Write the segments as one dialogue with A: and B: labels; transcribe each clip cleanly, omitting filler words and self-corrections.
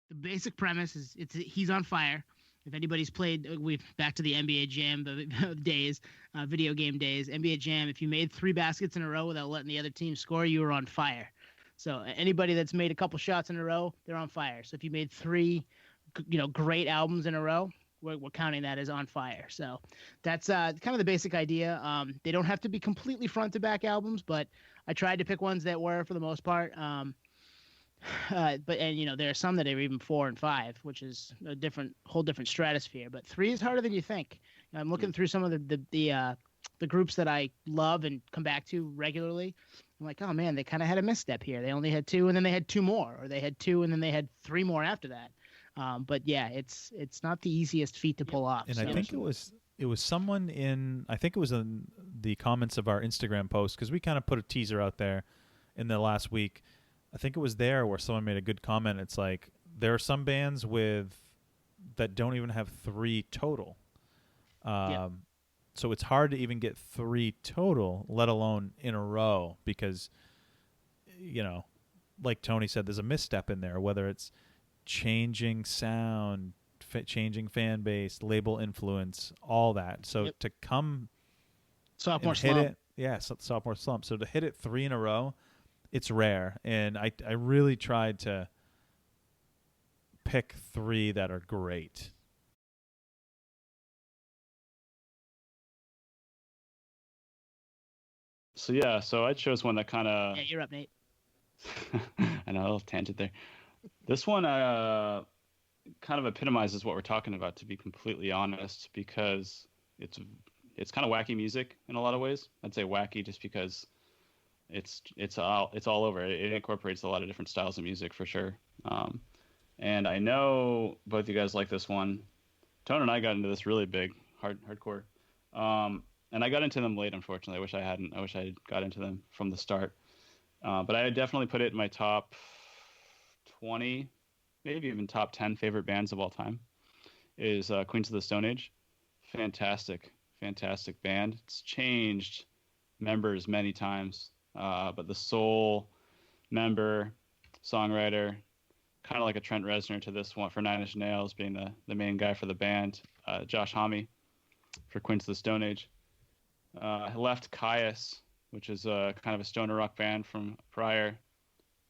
A: The basic premise is he's on fire. If anybody's played, we've back to the NBA Jam days, video game days. NBA Jam. If you made 3 baskets in a row without letting the other team score, you were on fire. So anybody that's made a couple shots in a row, they're on fire. So if you made 3, great albums in a row, we're counting that as on fire. So that's kind of the basic idea. They don't have to be completely front to back albums, but I tried to pick ones that were for the most part. There are some that are even 4 and 5, which is a whole different stratosphere. But 3 is harder than you think. I'm looking through some of the groups that I love and come back to regularly. I'm like, oh man, they kind of had a misstep here. They only had 2, and then they had 2 more, or they had 2, and then they had 3 more after that. But yeah, it's not the easiest feat to pull off.
B: And so. I think it was someone I think it was in the comments of our Instagram post, because we kind of put a teaser out there in the last week. I think it was there where someone made a good comment. It's like there are some bands that don't even have 3 total. So it's hard to even get 3 total, let alone in a row, because, like Tony said, there's a misstep in there, whether it's changing sound, changing fan base, label influence, all that. So to come
A: sophomore slump.
B: Sophomore slump. So to hit it 3 in a row, it's rare. And I really tried to pick 3 that are great.
C: So I chose one that kind of...
A: Yeah, you're up, Nate.
C: I know, a little tangent there. This one kind of epitomizes what we're talking about, to be completely honest, because it's kind of wacky music in a lot of ways. I'd say wacky just because it's all over. It incorporates a lot of different styles of music for sure. And I know both you guys like this one. Tone and I got into this really big, hardcore. And I got into them late, unfortunately. I wish I hadn't. I wish I had got into them from the start. But I definitely put it in my top 20, maybe even top 10 favorite bands of all time. Is Queens of the Stone Age. Fantastic band. It's changed members many times. But the sole member, songwriter, kind of like a Trent Reznor to this one for Nine Inch Nails, being the main guy for the band, Josh Homme for Queens of the Stone Age. Left Caius, which is kind of a stoner rock band from prior,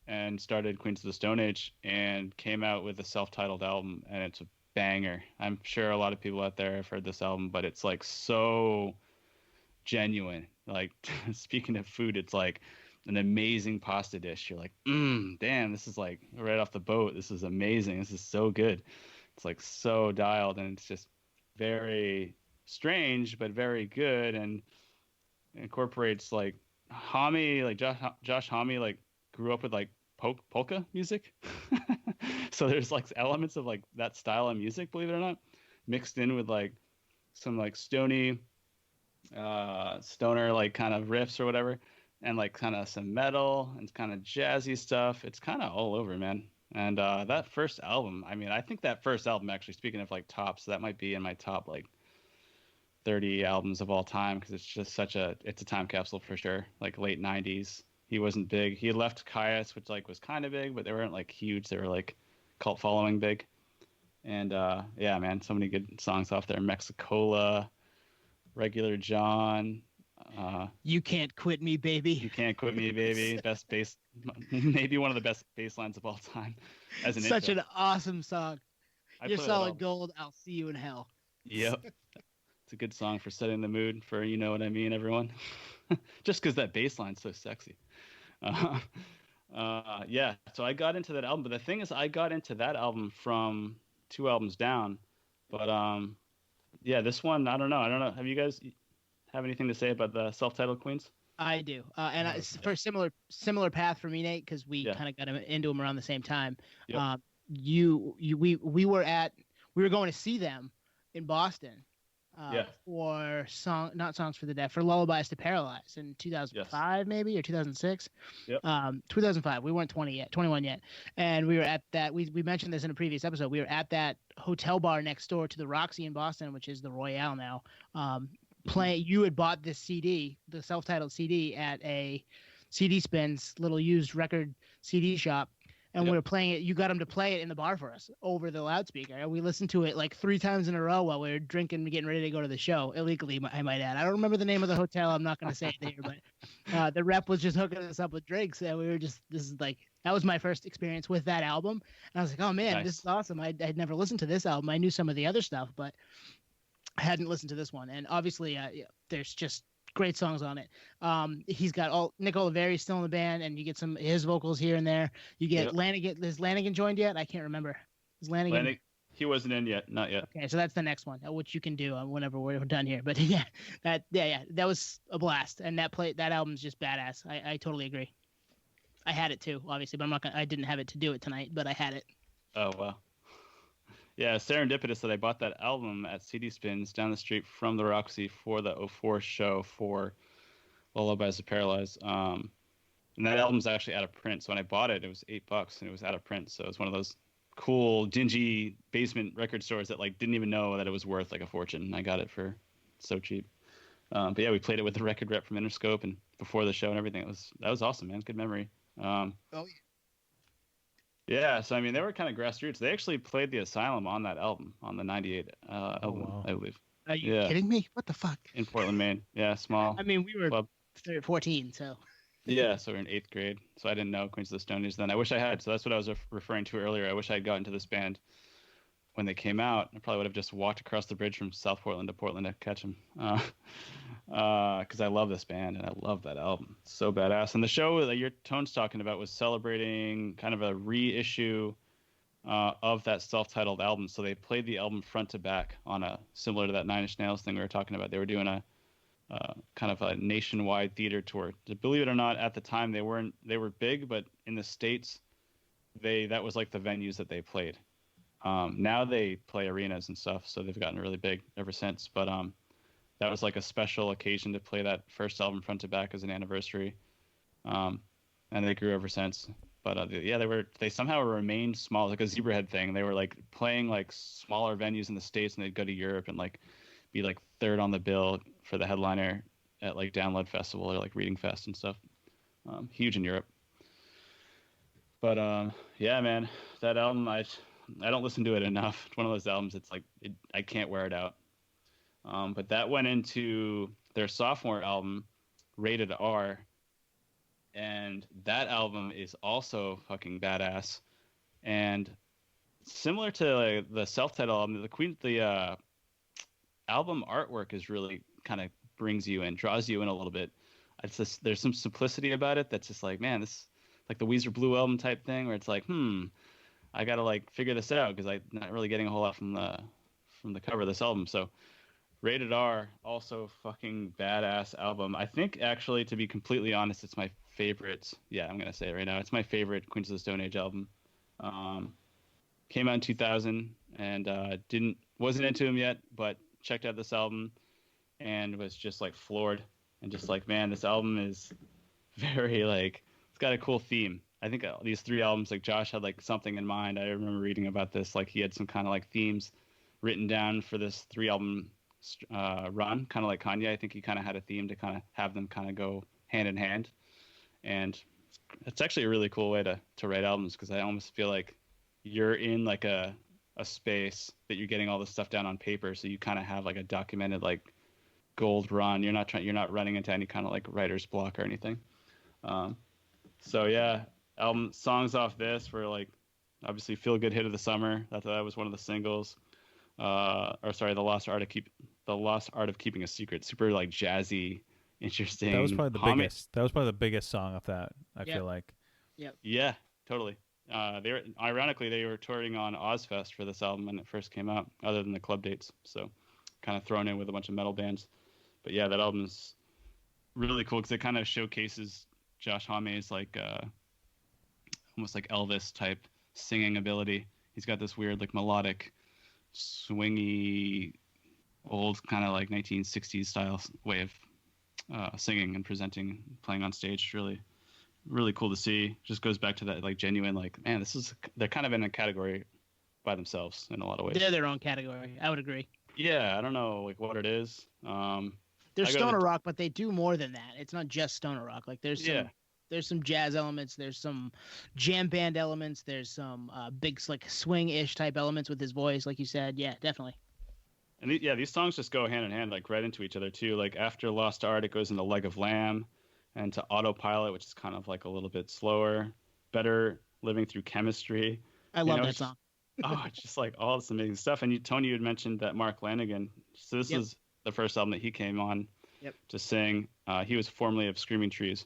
C: and started Queens of the Stone Age and came out with a self-titled album, and it's a banger. I'm sure a lot of people out there have heard this album, but it's like so genuine. Like, speaking of food, it's like an amazing pasta dish. You're like, damn, this is like right off the boat. This is amazing. This is so good. It's like so dialed, and it's just very strange but very good, and incorporates like Homme, like Josh Homme, like grew up with like polka music. So there's like elements of like that style of music, believe it or not, mixed in with like some like stoner like kind of riffs or whatever, and like kind of some metal and kind of jazzy stuff. It's kind of all over, man. And that first album, I mean, I think that first album, actually, speaking of like tops, that might be in my top like 30 albums of all time, because it's just it's a time capsule for sure. Like late 90s. He wasn't big. He had left Caius, which like was kind of big, but they weren't like huge. They were like cult following big. And yeah, man, so many good songs off there. Mexicola, Regular John.
A: You Can't Quit Me, Baby.
C: You Can't Quit Me, Baby. Best bass, maybe one of the best bass lines of all time. As an
A: Such
C: intro.
A: an awesome song. You're solid gold. I'll see you in hell.
C: Yep. It's a good song for setting the mood for, you know what I mean, everyone. Just because that bass line's so sexy. Yeah, so I got into that album. But the thing is, I got into that album from 2 albums down. But yeah, this one, I don't know. Have you guys have anything to say about the self-titled Queens?
A: I do, and for a similar path for me, Nate, because we kind of got into them around the same time.
C: Yep.
A: We were going to see them in Boston.
C: Yeah.
A: For not Songs for the Deaf, for Lullabies to Paralyze in 2005, maybe, or 2006.
C: Yep.
A: 2005. We weren't 21 yet, and we were at that. We mentioned this in a previous episode. We were at that hotel bar next door to the Roxy in Boston, which is the Royale now. You had bought this CD, the self-titled CD, at a CD Spins little used record CD shop. and
C: Yep.
A: we were playing it. You got him to play it in the bar for us over the loudspeaker. And we listened to it like 3 times in a row while we were drinking, getting ready to go to the show illegally. I might add. I don't remember the name of the hotel. I'm not going to say it there, but the rep was just hooking us up with drinks, and we were just. This is like that was my first experience with that album, and I was like, oh man,
C: Nice.
A: this is awesome. I'd never listened to this album. I knew some of the other stuff, but I hadn't listened to this one. And obviously, there's just great songs on it. He's got Nick Oliveri's still in the band, and you get some his vocals here and there. You get Lanigan. Has Lanigan joined yet? I can't remember. Is Lanigan?
C: He wasn't in yet, not yet.
A: Okay, so that's the next one, which you can do whenever we're done here. But yeah, that was a blast, and that album's just badass. I totally agree. I had it too, obviously, but I didn't have it to do it tonight, but I had it.
C: Oh wow. Yeah, serendipitous that I bought that album at CD Spins down the street from the Roxy for the 04 show for Lullabies of Paralyze. And that album's actually out of print. So when I bought it, it was $8 and it was out of print. So it was one of those cool, dingy basement record stores that like didn't even know that it was worth like a fortune. And I got it for so cheap. But yeah, we played it with the record rep from Interscope and before the show and everything. That was awesome, man. Good memory.
A: Oh yeah.
C: Yeah, so I mean, they were kind of grassroots. They actually played the Asylum on that album, on the '98 album,
B: wow.
C: I believe.
A: Are you kidding me? What the fuck?
C: In Portland, Maine. Yeah, small.
A: I mean, we were
C: club.
A: 14, so.
C: Yeah, so we're in 8th grade. So I didn't know Queens of the Stone Age then. I wish I had. So that's what I was referring to earlier. I wish I had gotten to this band when they came out. I probably would have just walked across the bridge from South Portland to Portland to catch them. Because I love this band and I love that album. It's so badass. And the show that your Tone's talking about was celebrating kind of a reissue of that self-titled album. So they played the album front to back on a similar to that Nine Inch Nails thing we were talking about. They were doing a kind of a nationwide theater tour. Believe it or not, at the time they were big, but in the States, that was like the venues that they played. Now they play arenas and stuff, so they've gotten really big ever since. But that was like a special occasion to play that first album front to back as an anniversary, and they grew ever since. But yeah, they somehow remained small, like a Zebrahead thing. They were like playing like smaller venues in the States, and they'd go to Europe and like be like third on the bill for the headliner at like Download Festival or like Reading Fest and stuff. Huge in Europe. But yeah, man, that album I don't listen to it enough. It's one of those albums. It's like I can't wear it out. But that went into their sophomore album, Rated R, and that album is also fucking badass. And similar to like, the self-titled album, the album artwork is really kind of brings you in, draws you in a little bit. It's just, there's some simplicity about it that's just like, man, this like the Weezer Blue album type thing where it's like, I gotta like figure this out because I'm not really getting a whole lot from the cover of this album. So Rated R, also fucking badass album. I think actually, to be completely honest, it's my favorite. Yeah, I'm gonna say it right now. It's my favorite Queens of the Stone Age album. Came out in 2000 and wasn't into him yet, but checked out this album and was just like floored and just like, man, this album is very like, it's got a cool theme. I think these 3 albums, like Josh had like something in mind. I remember reading about this, like he had some kind of like themes written down for this 3 album run, kind of like Kanye. I think he kind of had a theme to kind of have them kind of go hand in hand. And it's actually a really cool way to write albums because I almost feel like you're in like a space that you're getting all this stuff down on paper, so you kind of have like a documented like gold run. You're not running into any kind of like writer's block or anything. So yeah, album songs off this were like obviously Feel Good Hit of the Summer. That was one of the singles. The Lost Art of Keeping a Secret. Super like jazzy, interesting.
B: That was probably the biggest. That was probably the biggest song of that. I feel like.
A: Yep.
C: Yeah, totally. They were touring on Ozfest for this album when it first came out, other than the club dates. So, kind of thrown in with a bunch of metal bands. But yeah, that album's really cool because it kind of showcases Josh Homme's like almost like Elvis type singing ability. He's got this weird like melodic, swingy, old kind of like 1960s style way of singing and presenting, playing on stage. It's really cool to see. Just goes back to that like genuine like, man, they're kind of in a category by themselves in a lot of ways.
A: They're their own category. I would agree.
C: Yeah, I don't know like what it is.
A: They're stoner rock, but they do more than that. It's not just stoner rock. Like there's some There's some jazz elements. There's some jam band elements. There's some big like swing-ish type elements with his voice, like you said. Yeah, definitely.
C: And these songs just go hand in hand, like right into each other too. Like after Lost Art, it goes into Leg of Lamb, and to Autopilot, which is kind of like a little bit slower. Better Living Through Chemistry.
A: I love that song.
C: It's just like all this amazing stuff. And Tony, you had mentioned that Mark Lanigan. So this is the first album that he came on to sing. He was formerly of Screaming Trees,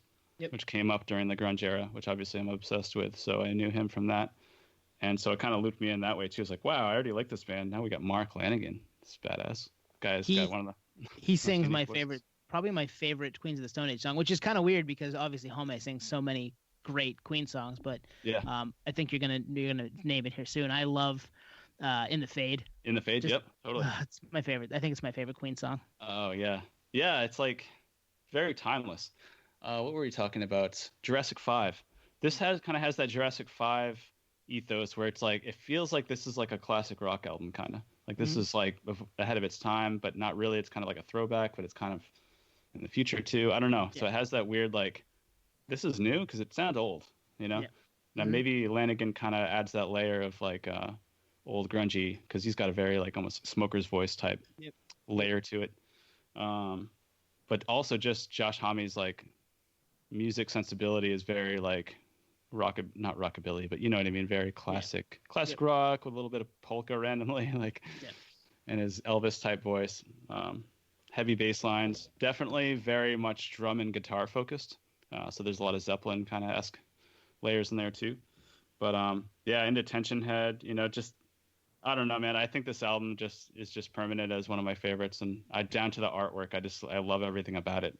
C: which came up during the grunge era, which obviously I'm obsessed with. So I knew him from that. And so it kind of looped me in that way too. It's like, wow, I already like this band. Now we got Mark Lanigan. It's badass. Guy's got one of the.
A: He sings my favorite, probably my favorite Queens of the Stone Age song, which is kind of weird because obviously Home sings so many great Queen songs, but I think you're gonna name it here soon. I love In the Fade.
C: In the Fade, yep, totally.
A: It's my favorite. I think it's my favorite Queen song.
C: Oh yeah, it's like very timeless. What were we talking about? Jurassic 5. This kind of has that Jurassic 5 ethos where it's like it feels like this is like a classic rock album, kind of like this is like ahead of its time, but not really. It's kind of like a throwback, but it's kind of in the future too. I don't know. So it has that weird like this is new because it sounds old, you know. Now maybe Lanigan kind of adds that layer of like old grungy because he's got a very like almost smoker's voice type layer to it. But also just Josh Homme's like music sensibility is very like not rockabilly, but you know what I mean, very classic rock with a little bit of polka randomly, like, and his Elvis type voice. Heavy bass lines, definitely very much drum and guitar focused. So there's a lot of Zeppelin kind of esque layers in there too. But Into Tension Head, you know, just I don't know, man. I think this album is just permanent as one of my favorites, and down to the artwork. I love everything about it.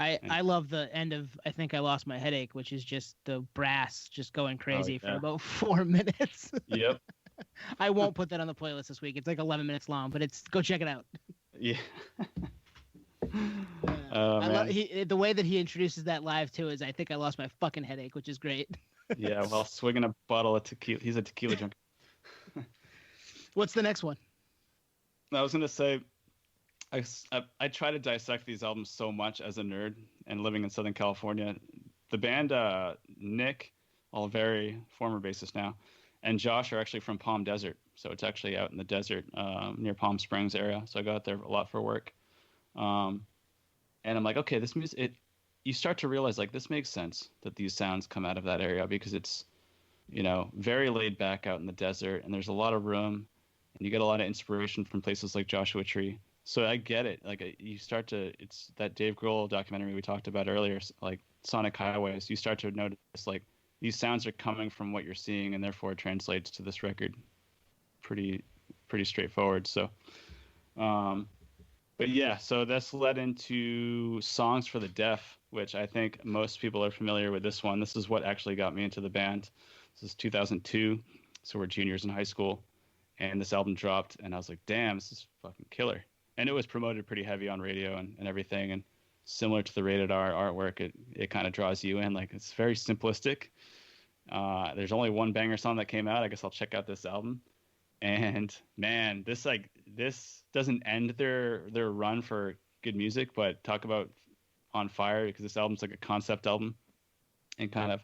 A: I love the end of I Think I Lost My Headache, which is just the brass just going crazy for about 4 minutes.
C: Yep.
A: I won't put that on the playlist this week. It's like 11 minutes long, but go check it out.
C: Yeah.
A: The way that he introduces that live too is I Think I Lost My Fucking Headache, which is great.
C: Yeah, while swinging a bottle of tequila. He's a tequila junkie.
A: What's the next one?
C: I was gonna say, I try to dissect these albums so much as a nerd and living in Southern California. The band Nick, Oliveri, former bassist now, and Josh are actually from Palm Desert, so it's actually out in the desert near Palm Springs area. So I go out there a lot for work. And I'm like, okay, this music, you start to realize like this makes sense that these sounds come out of that area because it's, you know, very laid back out in the desert and there's a lot of room and you get a lot of inspiration from places like Joshua Tree. So I get it. Like you start to, it's that Dave Grohl documentary we talked about earlier, like Sonic Highways. You start to notice like these sounds are coming from what you're seeing and therefore it translates to this record pretty straightforward. So, but yeah, so that's led into Songs for the Deaf, which I think most people are familiar with this one. This is what actually got me into the band. This is 2002, so we're juniors in high school, and this album dropped, and I was like, damn, this is fucking killer. And it was promoted pretty heavy on radio and everything, and similar to the Rated R artwork, it kind of draws you in. Like, it's very simplistic. There's only one banger song that came out. I guess I'll check out this album. And man, this doesn't end their run for good music, but talk about on fire, because this album's like a concept album and kind of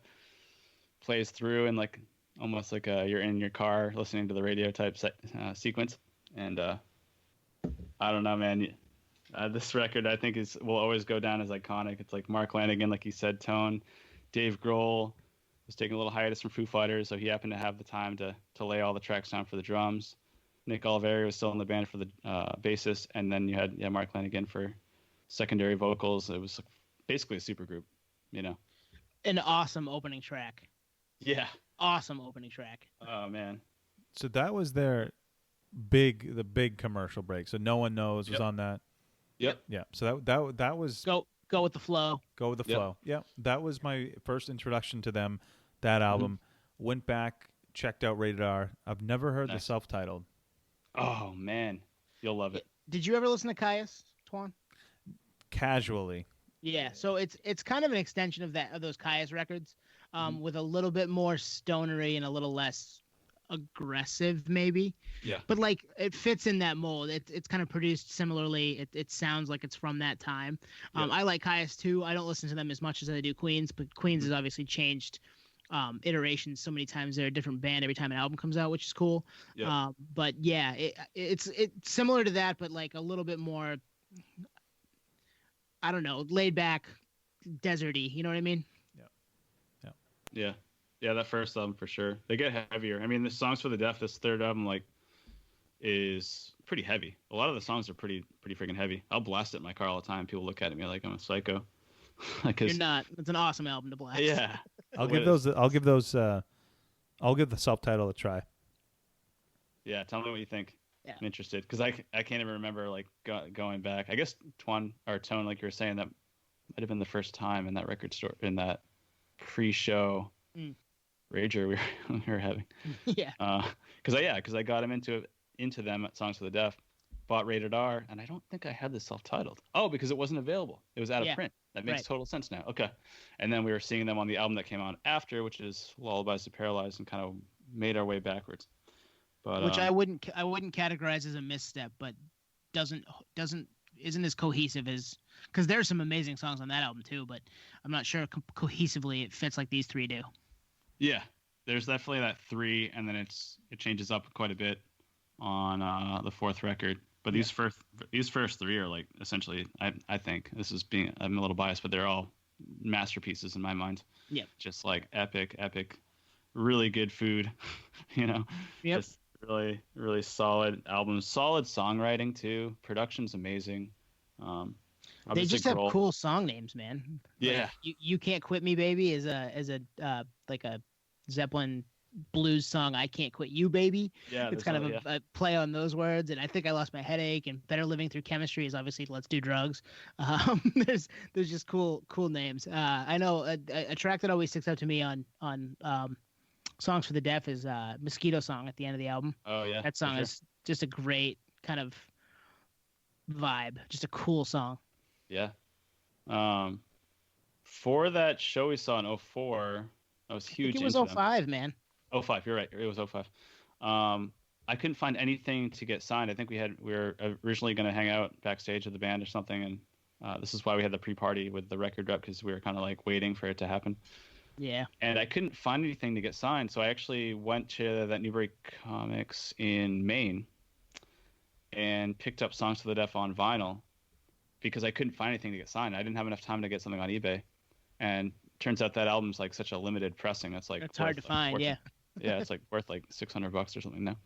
C: plays through and like almost like you're in your car listening to the radio type sequence. And I don't know, man. This record I think will always go down as iconic. It's like Mark Lanigan, like you said, Tone. Dave Grohl was taking a little hiatus from Foo Fighters, so he happened to have the time to lay all the tracks down for the drums. Nick Oliveri was still in the band for the bassist, and then you had Mark Lanigan for secondary vocals. It was basically a super group, you know.
A: An awesome opening track.
C: Yeah.
A: Awesome opening track.
C: Oh man.
B: So that was the big commercial break. So No One Knows was on that.
C: Yep.
B: Yeah. So that was
A: Go with the flow.
B: Go with the flow. Yeah. That was my first introduction to them. That album. Went back, checked out Rated R. I've never heard the self-titled.
C: Oh man, you'll love it.
A: Did you ever listen to Caius, Twan?
B: Casually.
A: Yeah. So it's kind of an extension of those Caius records, with a little bit more stonery and a little less aggressive, maybe.
C: Yeah.
A: But like it fits in that mold. It's kind of produced similarly. It sounds like it's from that time.
C: Yep.
A: I like Caius too. I don't listen to them as much as I do Queens, but Queens has obviously changed iterations so many times. They're a different band every time an album comes out, which is cool.
C: Yep.
A: But yeah, it's similar to that, but like a little bit more, I don't know, laid back, deserty. You know what I mean?
C: Yeah. Yeah, that first album for sure. They get heavier. I mean, the Songs for the Deaf, this third album, like, is pretty heavy. A lot of the songs are pretty freaking heavy. I'll blast it in my car all the time. People look at me like I'm a psycho.
A: You're not. It's an awesome album to blast.
C: Yeah.
B: I'll give the self-title a try.
C: Yeah, tell me what you think.
A: Yeah.
C: I'm interested because I can't even remember like going back. I guess Tone, like you were saying, that might have been the first time in that record store in that pre-show rager we were having.
A: Yeah.
C: Because I got him into them at Songs for the Deaf, bought Rated R, and I don't think I had this self-titled. Oh, because it wasn't available. It was out of print. That makes total sense now. Okay. And then we were seeing them on the album that came out after, which is Lullabies to Paralyze, and kind of made our way backwards. But
A: which I wouldn't categorize as a misstep, but isn't as cohesive as, because there's some amazing songs on that album too, but I'm not sure cohesively it fits like these three do.
C: Yeah, there's definitely that 3, and then it changes up quite a bit on the fourth record. But these first 3 are like essentially, I think I'm a little biased, but they're all masterpieces in my mind.
A: Yeah,
C: just like epic, really good food, you know.
A: Yep.
C: Just really, really solid albums, solid songwriting too. Production's amazing.
A: They just have cool song names, man.
C: Yeah.
A: Like, you Can't Quit Me, Baby is a like a Zeppelin blues song. I Can't Quit You, Baby.
C: Yeah,
A: it's kind of a play on those words. And I Think I Lost My Headache and Better Living Through Chemistry is obviously Let's Do Drugs. There's just cool names. I know a track that always sticks out to me on Songs for the Deaf is Mosquito Song at the end of the album.
C: Oh yeah,
A: that song is just a great kind of vibe, just a cool song.
C: Yeah. For that show we saw in 2004, I was huge.
A: I think it was 2005, man.
C: 2005, you're right. It was 2005. I couldn't find anything to get signed. I think we were originally going to hang out backstage with the band or something, and this is why we had the pre-party with the record rep, because we were kind of like waiting for it to happen.
A: Yeah.
C: And I couldn't find anything to get signed, so I actually went to that Newbury Comics in Maine and picked up Songs for the Deaf on vinyl because I couldn't find anything to get signed. I didn't have enough time to get something on eBay. And turns out that album's like such a limited pressing. It's like
A: it's hard to find, yeah.
C: Yeah, it's like worth like $600 or something now.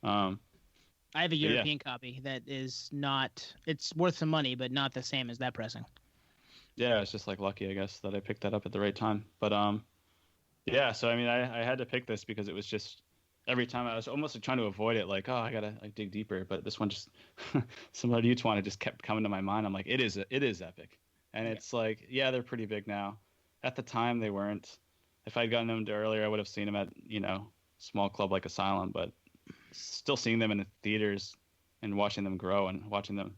A: I have a European copy that is not. It's worth some money, but not the same as that pressing.
C: Yeah, it's just like lucky, I guess, that I picked that up at the right time. But yeah. So I mean, I had to pick this because it was just every time I was almost like trying to avoid it, like, oh, I gotta like dig deeper. But this one just somebody you wanted just kept coming to my mind. I'm like, it is epic, and it's like, yeah, they're pretty big now. At the time, they weren't. If I'd gotten them earlier, I would have seen them at small club like Asylum. But still seeing them in the theaters and watching them grow and watching them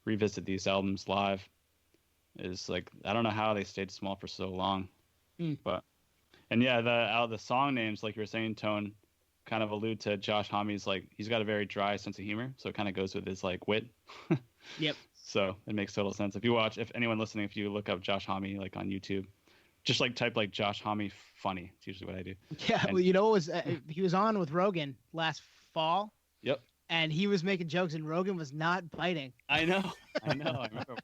C: revisit these albums live is like, I don't know how they stayed small for so long. But and yeah, the song names, like you were saying, Tone, kind of allude to Josh Homme's, like, he's got a very dry sense of humor, so it kind of goes with his like wit.
A: Yep.
C: So it makes total sense. If anyone listening, if you look up Josh Homme like on YouTube, just like type like Josh Homme funny. It's usually what I do.
A: Yeah, well, he was on with Rogan last fall.
C: Yep.
A: And he was making jokes, and Rogan was not biting.
C: I know. I remember.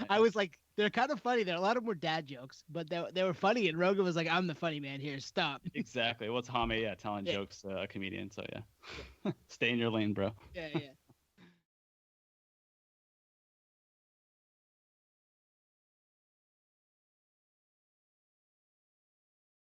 A: I was like, they're kind of funny. A lot of them were dad jokes, but they were funny. And Rogan was like, "I'm the funny man here. Stop."
C: Exactly. Well, it's Homme, telling jokes, a comedian. So yeah, stay in your lane, bro.
A: Yeah.